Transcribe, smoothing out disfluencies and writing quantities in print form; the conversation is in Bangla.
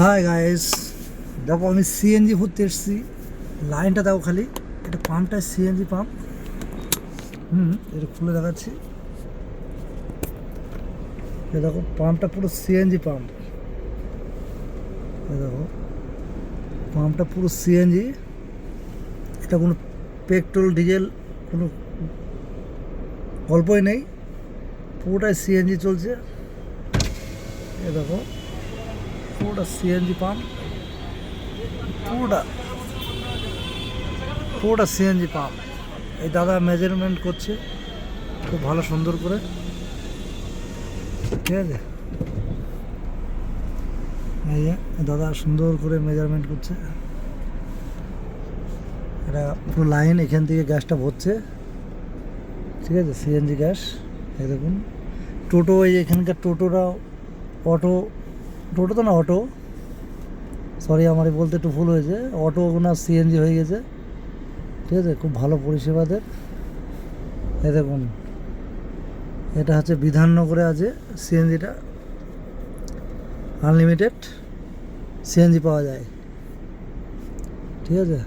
হাই গাইস, দেখো আমি সিএনজি ভরতে এসেছি। লাইনটা দেখো খালি, এটা পাম্পটা সিএনজি পাম্প। এটা খুলে দেখাচ্ছি। এ দেখো পাম্পটা পুরো সিএনজি পাম্প। এ দেখো পাম্পটা পুরো সিএনজি। এটা কোনো পেট্রোল ডিজেল কোনো গল্পই নেই, পুরোটাই সিএনজি চলছে। এ দেখো পুরোটা সিএনজি পাম্প, পুরোটা পুরোটা সিএনজি পাম্প। এই দাদা মেজারমেন্ট করছে খুব ভালো সুন্দর করে, ঠিক আছে। এই যে দাদা সুন্দর করে মেজারমেন্ট করছে। এটা পুরো লাইন এখান থেকে গ্যাসটা ভরছে, ঠিক আছে, সিএনজি গ্যাস। এই দেখুন টোটো, এই এখানকার টোটোরা অটো, টোটো তো না অটো, সরি আমার বলতে একটু ভুল হয়েছে, অটো না সিএনজি হয়ে গেছে, ঠিক আছে। খুব ভালো পরিষেবাদের। এই দেখুন এটা হচ্ছে বিধাননগরে আছে সিএনজিটা, আনলিমিটেড সিএনজি পাওয়া যায়, ঠিক আছে।